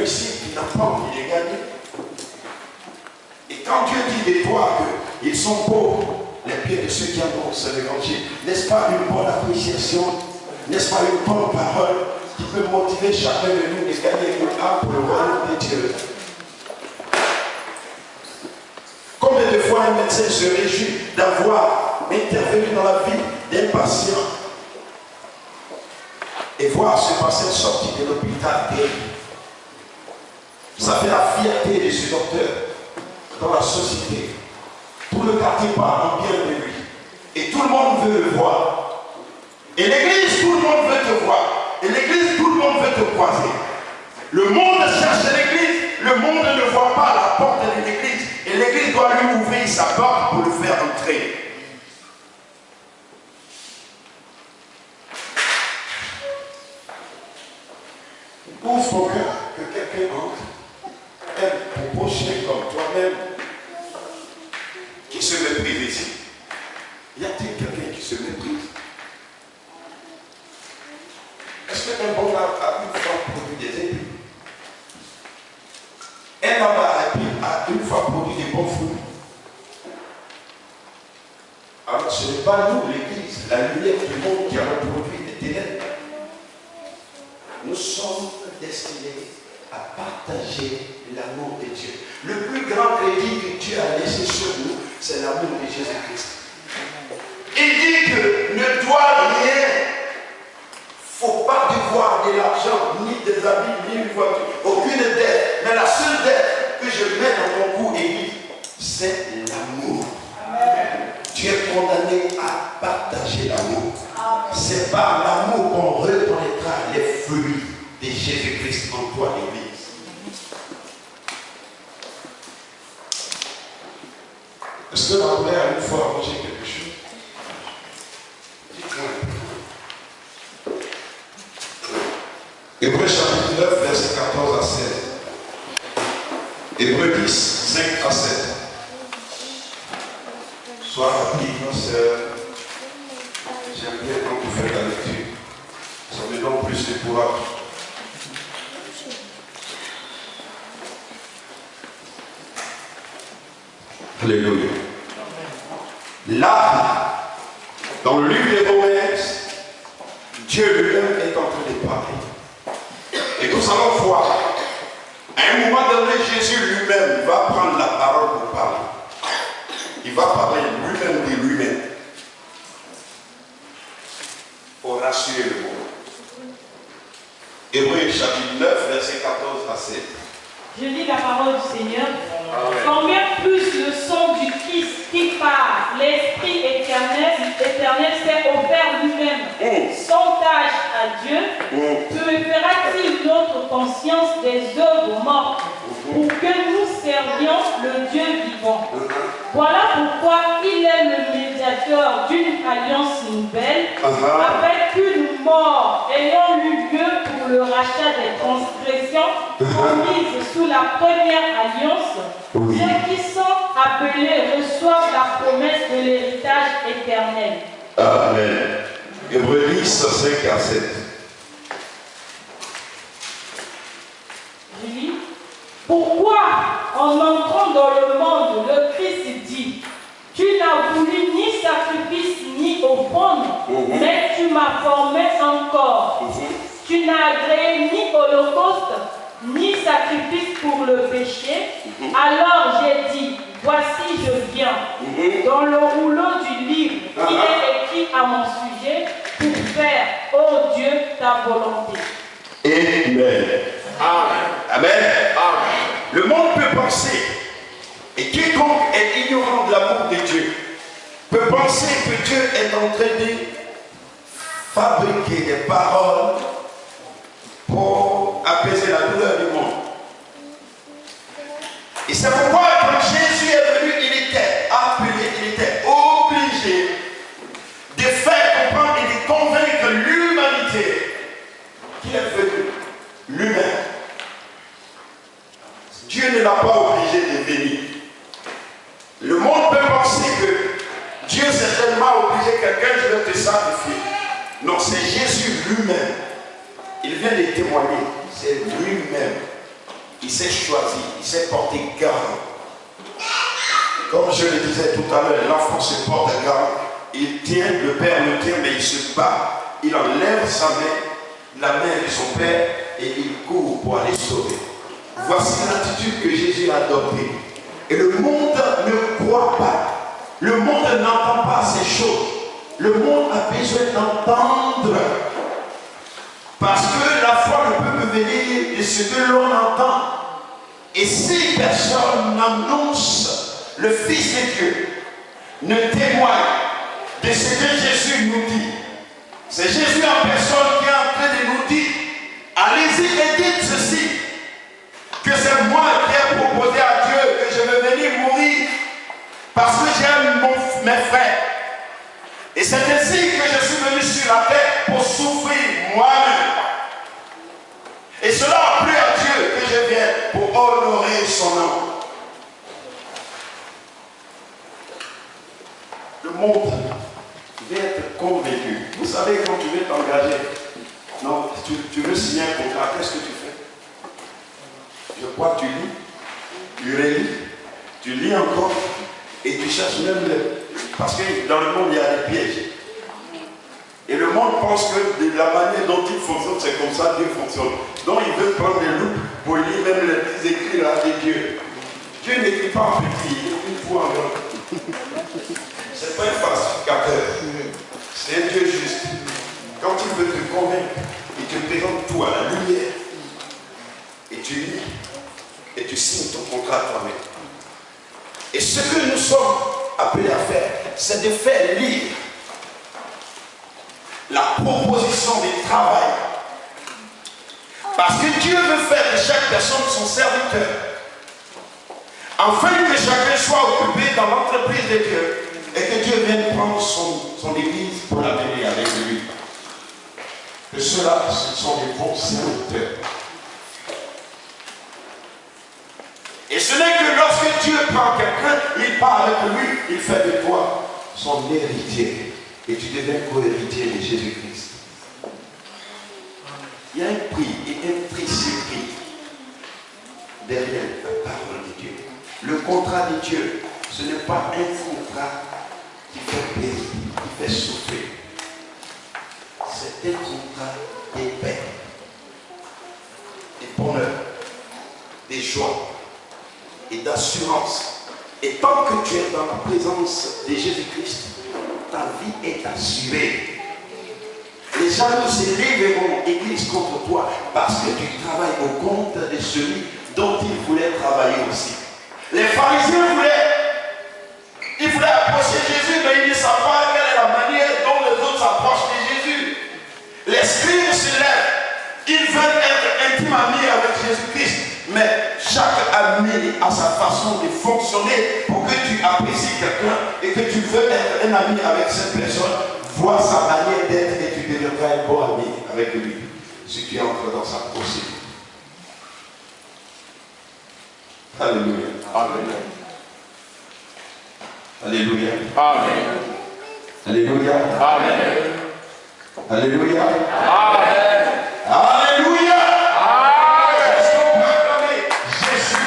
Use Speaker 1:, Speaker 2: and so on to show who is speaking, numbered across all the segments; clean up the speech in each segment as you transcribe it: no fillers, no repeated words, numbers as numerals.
Speaker 1: réussite qui n'a pas envie de gagner. Et quand Dieu dit des toi qu'ils sont beaux, les pieds de ceux qui annoncent l'évangile, n'est-ce pas une bonne appréciation, n'est-ce pas une bonne parole qui peut motiver chacun de nous de gagner une âme pour le royaume de Dieu? Combien de fois un médecin se réjouit d'avoir intervenu dans la vie d'un patient et voir ce patient sortir de l'hôpital guéri? Ça fait la fierté de ce docteur dans la société. Tout le quartier parle bien de lui. Et tout le monde veut le voir. Et l'église, tout le monde veut te voir. Et l'église, tout le monde veut te croiser. Le monde cherche l'église. Le monde ne voit pas la porte de l'église. Et l'église doit lui ouvrir sa porte pour le faire entrer. Ouvre ton cœur, que quelqu'un entre. Aime pour prochain comme toi-même. Qui se méprise ici? Y a-t-il quelqu'un qui se méprise? Est-ce qu'un bon arbre a une fois produit des épis? Un arbre a une fois produit des bons fruits. Alors ce n'est pas nous, l'Église, la lumière du monde qui a reproduit des ténèbres. Nous sommes destinés à partager l'amour de Dieu. Le plus grand crédit que Dieu a laissé sur nous, c'est l'amour de Jésus-Christ. Il dit que ne doit rien. Il ne faut pas devoir de l'argent, ni des habits, ni une voiture, aucune dette. Mais la seule dette que je mets dans mon cou, Église, c'est l'amour. Tu es condamné à partager l'amour. C'est par l'amour qu'on reconnaîtra les fruits de Jésus-Christ en toi, l'Église. Est-ce que la mère a une fois arrangé quelque chose? Dites-moi. Hébreux chapitre 9, verset 14 à 16. Hébreux 10, 5 à 7. Sois rapide, ma soeur. J'aime bien quand vous faites la lecture. Ça me donne plus de courage. Alléluia. Là, dans le livre des Romains, Dieu lui-même est en train de parler. Et nous allons voir, à un moment donné, Jésus lui-même va prendre la parole pour parler. Il va parler lui-même de lui-même. Pour rassurer le monde. Hébreux chapitre 9, verset 14 à 7.
Speaker 2: Je lis la parole du Seigneur. Combien plus le son du Christ qui par l'Esprit éternel s'est offert lui-même, sans tâche à Dieu, purifiera-t-il notre conscience des œuvres mortes pour que nous servions le Dieu vivant? Voilà pourquoi il est le médiateur d'une alliance nouvelle, avec une mort ayant eu lieu pour le rachat des transgressions commises sous la première alliance. Ceux qui sont appelés reçoivent la promesse de l'héritage éternel.
Speaker 1: Amen. Hébreux 10, 5 à 7.
Speaker 2: Je lis. Pourquoi, en entrant dans le monde, le Christ dit: tu n'as voulu ni sacrifice ni offrande, mais tu m'as formé encore. Tu n'as agréé ni holocauste, ni sacrifice pour le péché. Alors j'ai dit: voici je viens. Dans le rouleau du livre, il est écrit à mon sujet pour faire, ô Dieu, ta volonté.
Speaker 1: Amen. Amen. Amen. Le monde peut penser, et quiconque est ignorant de l'amour de Dieu, peut penser que Dieu est en train de fabriquer des paroles pour apaiser la douleur du monde. Et c'est pourquoi quand Jésus est venu, il était appelé, il était obligé de faire comprendre et de convaincre l'humanité qu'il est venu, l'humain. Dieu ne l'a pas obligé de venir. Le monde peut penser que Dieu s'est tellement obligé quelqu'un, je vais te sacrifier. Non, c'est Jésus lui-même. Il vient de témoigner, c'est lui-même il s'est choisi, il s'est porté garant. Comme je le disais tout à l'heure, l'enfant se porte garant. Il tient, le père le tient, mais il se bat. Il enlève sa main, la main de son père, et il court pour aller sauver. Voici l'attitude que Jésus a adoptée. Et le monde ne croit pas. Le monde n'entend pas ces choses. Le monde a besoin d'entendre. Parce que la foi ne peut me venir de ce que l'on entend. Et si personne n'annonce le Fils de Dieu, ne témoigne de ce que Jésus nous dit, c'est Jésus en personne qui est en train de nous dire, allez-y et dites ceci, que c'est moi qui ai proposé à Dieu que je veux venir mourir parce que j'aime mes frères. Et c'est ainsi que je suis venu sur la terre pour souffrir moi-même. Et cela a plu à Dieu que je vienne pour honorer son nom. Le monde va être convaincu. Vous savez, quand tu veux t'engager, non, tu veux signer un contrat, qu'est-ce que tu fais? Je crois que tu lis, tu relis, tu lis encore et tu cherches même parce que dans le monde il y a des pièges. Et le monde pense que de la manière dont il fonctionne, c'est comme ça que Dieu fonctionne. Donc il veut prendre des loupes pour lire même les petits écrits là de Dieu. Dieu n'écrit pas en petit, il écrit tout en grand. C'est pas un falsificateur, c'est un Dieu juste. Quand il veut te convaincre, il te présente tout à la lumière. Et tu lis, et tu signes ton contrat toi-même. Et ce que nous sommes appelés à faire, c'est de faire lire la proposition du travail. Parce que Dieu veut faire de chaque personne son serviteur. Afin que chacun soit occupé dans l'entreprise de Dieu. Et que Dieu vienne prendre son église pour l'amener avec lui. Que ceux-là, ce sont des bons serviteurs. Et ce n'est que lorsque Dieu prend quelqu'un, il part avec lui, il fait de toi son héritier. Et tu deviens co-héritier de Jésus-Christ. Il y a un prix et un précieux prix derrière la parole de Dieu. Le contrat de Dieu, ce n'est pas un contrat qui fait payer, qui fait souffrir. C'est un contrat de paix, de bonheur, de joie et d'assurance. Et tant que tu es dans la présence de Jésus-Christ, ta vie est assurée. Les jaloux s'élèveront, Église, contre toi, parce que tu travailles au compte de celui dont ils voulaient travailler aussi. Les pharisiens voulaient approcher Jésus, mais ils ne savent pas quelle est la manière dont les autres s'approchent de Jésus. Les scribes se lèvent, ils veulent être intimes amis avec Jésus-Christ, mais chaque ami a sa façon de fonctionner. Pour que tu apprécies quelqu'un et que tu veux être un ami avec cette personne, vois sa manière d'être et tu deviendras un bon ami avec lui si tu entres dans sa procédure. Alléluia. Amen. Alléluia. Amen. Alléluia. Amen. Alléluia. Amen. Alléluia. Amen. Est-ce qu'on peut acclamer Jésus?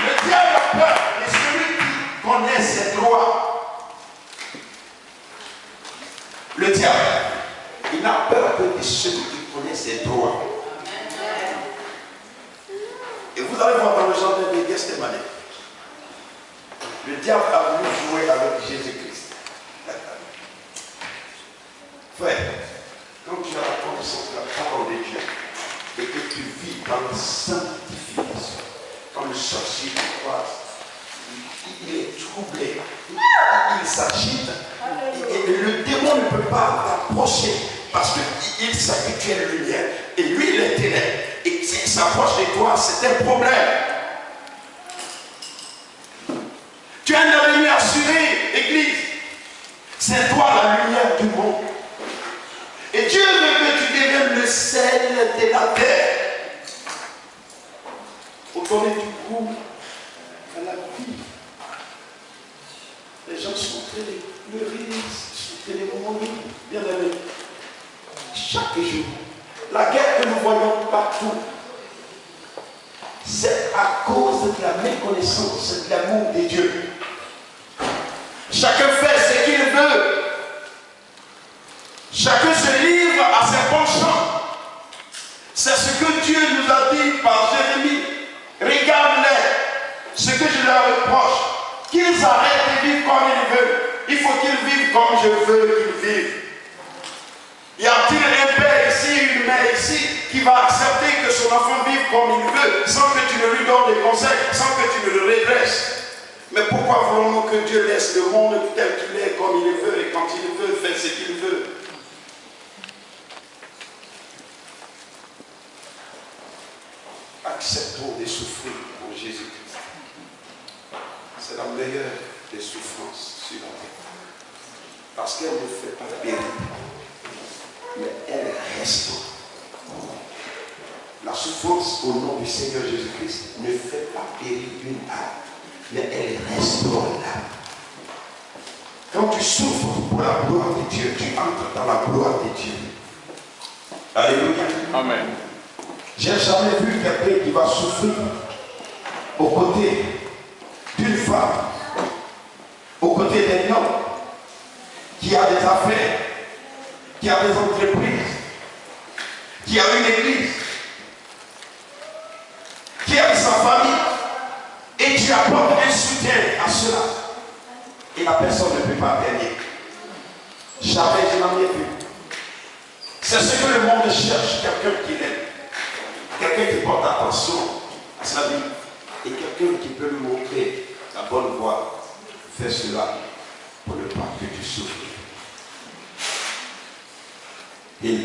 Speaker 1: Le diable a peur de celui qui connaît ses droits. Le diable, il n'a peur que de celui qui connaît ses droits. Et vous allez voir dans le jardin de Gethsémani, le diable a voulu jouer avec Jésus-Christ. Frère, quand tu as la connaissance de la parole de Dieu et que tu vis dans la sanctification, quand le sorcier te croise, il est troublé, il s'agite, et le démon ne peut pas t'approcher parce qu'il sait que tu es la lumière et lui il est ténèbres. Et s'il s'approche de toi, c'est un problème. Tu as un avenir assuré, Église. C'est toi la lumière du monde. Et Dieu veut que tu deviennes le sel de la terre. Pour donner du goût à la vie. souffrez le risque, souffrez les moments libres, bien aimé. Chaque jour, la guerre que nous voyons partout, c'est à cause de la méconnaissance de l'amour de Dieu. Chacun fait ce qu'il veut. Chacun se livre à ses penchants. C'est ce que Dieu nous a dit par Jérémie. Regarde-les, ce que je leur reproche, qu'ils arrêtent de vivre comme ils veulent. Il faut qu'ils vivent comme je veux qu'ils vivent. Y a-t-il un père ici, une mère ici, qui va accepter que son enfant vive comme il veut, sans que tu ne lui donnes des conseils, sans que tu ne le redresses? Mais pourquoi voulons-nous que Dieu laisse le monde tel qu'il est, comme il veut, et quand il veut, faire ce qu'il veut? Acceptons de souffrir pour Jésus-Christ. C'est la meilleure des souffrances sur la terre. Parce qu'elle ne fait pas périr, mais elle reste. La souffrance au nom du Seigneur Jésus-Christ ne fait pas périr une âme, mais elle restaure l'âme. Quand tu souffres pour la gloire de Dieu, tu entres dans la gloire de Dieu. Alléluia.
Speaker 3: Amen.
Speaker 1: J'ai jamais vu quelqu'un qui va souffrir aux côtés d'une femme, aux côtés d'un homme qui a des affaires, qui a des entreprises, qui a une église, qui a sa famille, et tu apportes un soutien à cela. Et la personne ne peut pas gagner. Jamais je n'en ai vu. C'est ce que le monde cherche, quelqu'un qui l'aime. Quelqu'un qui porte attention à sa vie et quelqu'un qui peut lui montrer la bonne voie. Fais cela pour ne pas que tu souffres. Et,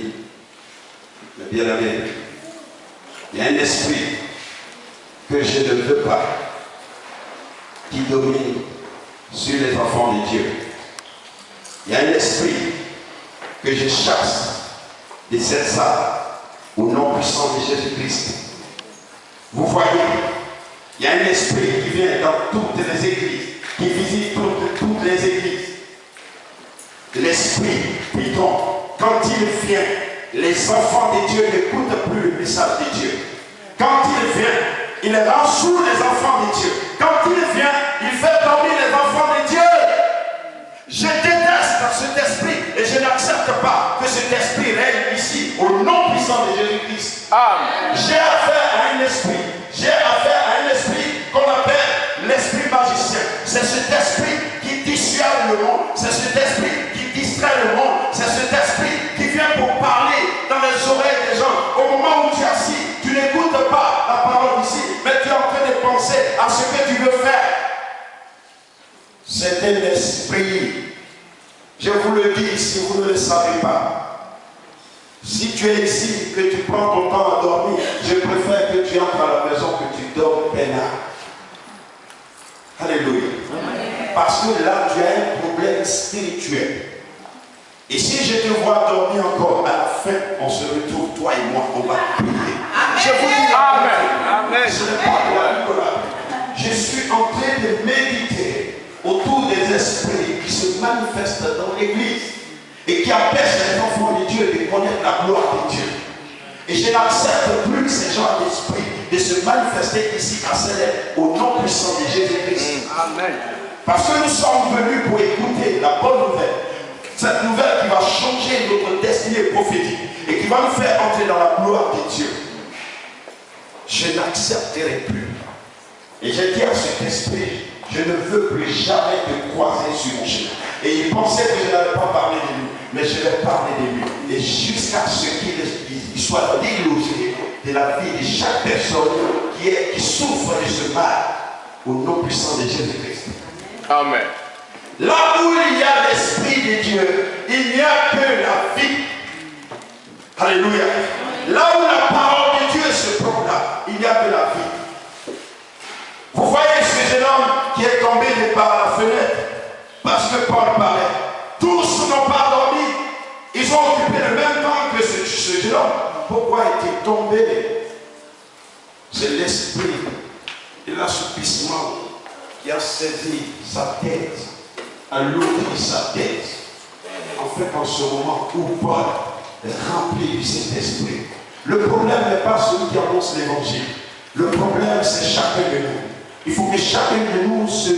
Speaker 1: mais bien aimé, il y a un esprit que je ne veux pas qui domine sur les enfants de Dieu. Il y a un esprit que je chasse de cette salle au nom puissant de Jésus-Christ. Vous voyez, il y a un esprit qui vient dans toutes les églises, qui visite toutes les églises. L'esprit, Python, quand il vient, les enfants de Dieu n'écoutent plus le message de Dieu. Quand il vient, il rend sourd les enfants de Dieu. Quand il vient, il fait dormir les enfants de Dieu. Je déteste cet esprit et je n'accepte pas que cet esprit règne ici au nom puissant de Jésus-Christ. J'ai affaire à un esprit. J'ai affaire à un esprit qu'on appelle l'esprit magicien. C'est cet esprit qui dissuade le monde. C'est cet esprit qui distrait le monde. C'est cet esprit qui vient pour parler dans les oreilles des gens. Au moment où tu es assis, tu n'écoutes pas la parole ici, mais tu es en train de penser à ce que tu veux faire. C'est un esprit. Je vous le dis si vous ne le savez pas. Si tu es ici, que tu prends ton temps à dormir, je préfère que tu entres à la maison, que tu dors peinard. Alléluia. Parce que là, tu as un problème spirituel. Et si je te vois dormir encore, à la fin, on se retrouve, toi et moi, on va prier. Je vous dis, Amen. Ce n'est pas moi, je suis en train de méditer autour des esprits qui se manifestent dans l'église et qui empêchent les enfants de Dieu de connaître la gloire de Dieu. Et je n'accepte plus ces genres d'esprits de se manifester ici à Célèbre au nom puissant de Jésus-Christ. Amen. Parce que nous sommes venus pour écouter la bonne nouvelle. Cette nouvelle qui va changer notre destinée prophétique et qui va nous faire entrer dans la gloire de Dieu. Je n'accepterai plus. Et j'ai dit à cet esprit, je ne veux plus jamais te croiser sur mon chemin. Et il pensait que je n'avais pas parlé de lui, mais je vais parler de lui. Et jusqu'à ce qu'il soit délogé de la vie de chaque personne qui souffre de ce mal, au nom puissant de Jésus-Christ.
Speaker 3: Amen.
Speaker 1: Là où il y a l'Esprit de Dieu, il n'y a que la vie. Alléluia. Là où la parole de Dieu se proclame, il n'y a que la vie. Vous voyez ce jeune homme qui est tombé par la fenêtre, parce que Paul parlait. Tous n'ont pas dormi. Ils ont occupé le même temps que ce jeune homme. Pourquoi est-il tombé? C'est l'esprit de l'assoupissement qui a saisi sa tête. alourdi sa tête. En fait, en ce moment où Paul est rempli du Saint-Esprit, le problème n'est pas celui qui annonce l'évangile. Le problème, c'est chacun de nous. Il faut que chacun de nous se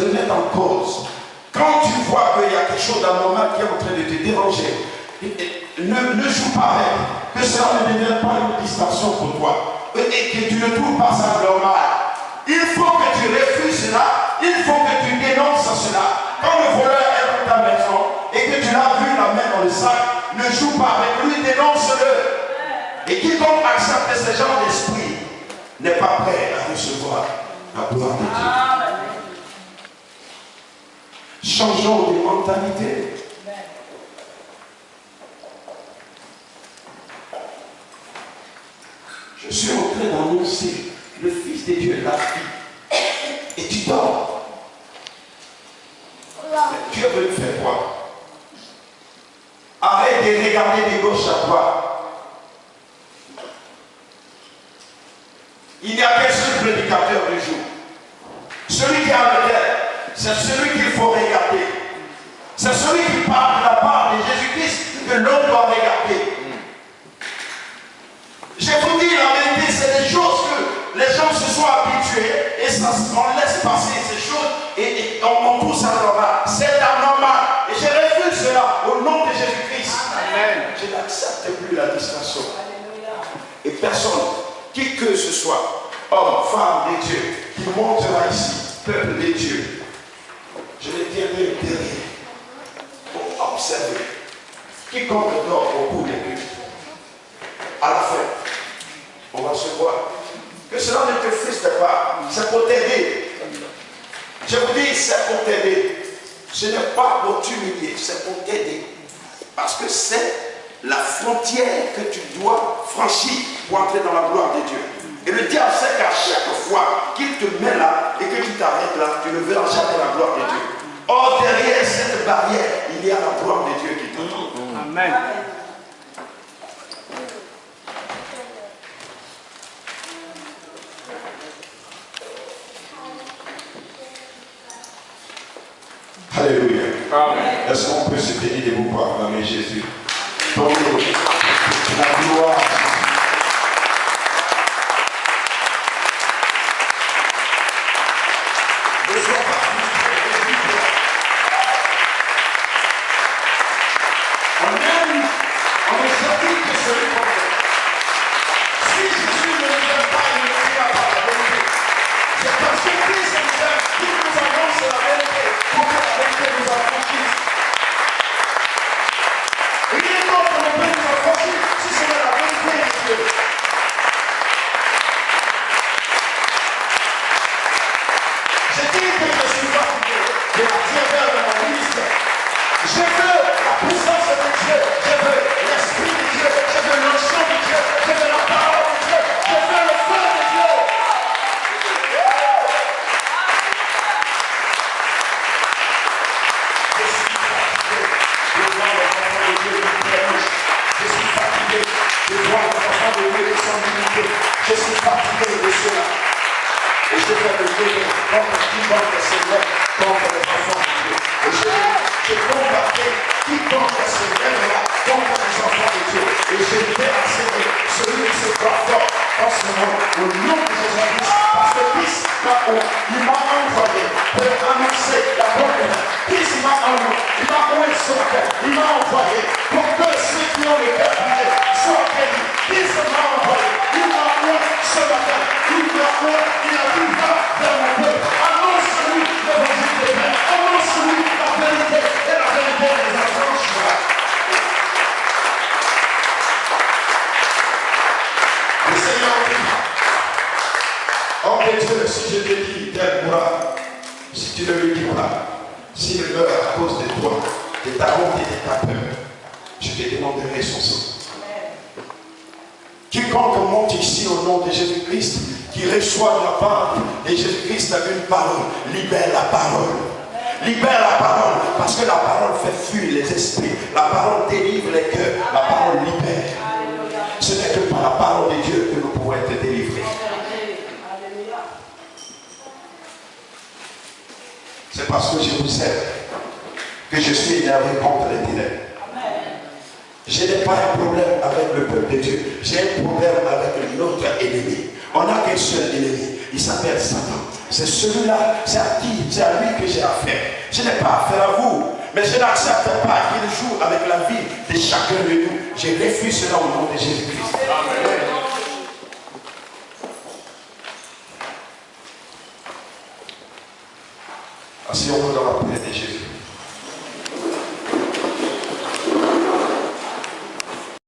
Speaker 1: remette en cause. Quand tu vois qu'il y a quelque chose d'anormal qui est en train de te déranger, ne joue pas avec. Que cela ne devienne pas une distraction pour toi. Et que tu ne trouves pas ça normal. Il faut que tu refuses cela. Il faut que tu dénonces cela. Quand le voleur est dans ta maison et que tu l'as vu la main dans le sac, ne joue pas avec lui, dénonce-le. Et quiconque accepte ce genre d'esprit n'est pas prêt à recevoir la gloire de Dieu. Changeons de mentalité. Je suis en train d'annoncer le Fils de Dieu, la fille. Et tu dors. Mais Dieu veut te faire quoi? Arrête de regarder de gauche à droite. Il n'y a qu'un seul prédicateur du jour. Celui qui a le tête, c'est celui qu'il faut regarder. C'est celui qui parle de la part de Jésus-Christ que l'homme doit regarder. Je vous dis la vérité, c'est des choses que les gens se sont habitués et ça, on laisse passer ces choses et on trouve ça normal. C'est anormal. Et je refuse cela au nom de Jésus-Christ. Amen. Je n'accepte plus la distraction. Et personne, qui que ce soit, homme, femme de Dieu, qui montera ici, peuple de Dieu, je les tiendrai derrière pour observer. Quiconque dort au bout des nuits, à la fin, on va se voir. Que cela ne te frustre pas. C'est pour t'aider. Je vous dis, c'est pour t'aider. Ce n'est pas pour t'humilier, c'est pour t'aider. Parce que c'est la frontière que tu dois franchir pour entrer dans la gloire de Dieu. Et le diable sait qu'à chaque fois qu'il te met là et que tu t'arrêtes là, tu ne verras jamais la gloire de Dieu. Or, derrière cette barrière, il y a la gloire de Dieu qui t'attend. Amen. Alléluia. Est-ce qu'on peut se tenir debout pour acclamer Jésus? Donnez la gloire. Ne sois pas frustré. On est sorti de ce problème. Si Jésus ne nous aime pas, il ne nous dira pas la vérité. C'est parce que Christ nous aime qu'il nous annonce la vérité pour que la vérité nous affranchisse. Rien d'autre ne peut nous affranchir si ce n'est la vérité de Dieu. Je dis que je suis fatigué de la tiédeur de mon ministère. Je veux la puissance de Dieu, je veux l'esprit de Dieu, je veux l'onction de Dieu, je veux la parole de Dieu, je veux le feu de Dieu. Je suis fatigué de voir les enfants de Dieu qui prêchent. Je suis fatigué de voir les enfants de Dieu qui sont limités. Je suis fatigué de cela. Et je vais me lever contre quiconque se lève contre les enfants de Dieu. Et je combattrai quiconque se lèvera contre les enfants de Dieu. Et je vais assurer celui qui se croit fort en ce moment, au nom de Jésus-Christ. Parce que Christ, il m'a envoyé pour annoncer la bonne nouvelle. Christ m'a envoyé sur la terre. Il m'a envoyé pour que ceux qui ont le cœur brisé soient guéris. Christ m'a envoyé. Il m'a envoyé sur la terre. Il m'a envoyé. Il a dit va vers mon peuple. Annonce-lui l'évangile de Dieu. Annonce-lui la vérité. Et la vérité les affranchira. Le Seigneur dit, homme de Dieu, si je te dis tel mourra, si tu ne le dis pas, s'il meurt à cause de toi, de ta honte et de ta peur, je te demanderai son sang. Quiconque monte ici au nom de Jésus-Christ, qui reçoit de la part de Jésus-Christ une parole, libère la parole. Libère la parole, parce que la parole fait fuir les esprits. La parole délivre les cœurs. La parole libère. Ce n'est que par la parole de Dieu que nous pouvons être délivrés. C'est parce que je vous aime que je suis énervé contre les ténèbres. Je n'ai pas un problème avec le peuple de Dieu. J'ai un problème avec notre ennemi. On n'a qu'un seul ennemi. Il s'appelle Satan. C'est celui-là, c'est à lui que j'ai affaire. Je n'ai pas affaire à vous. Mais je n'accepte pas qu'il joue avec la vie de chacun de nous. Je refuse cela au nom de Jésus-Christ. Amen. Asseyons-nous dans la prière de Jésus.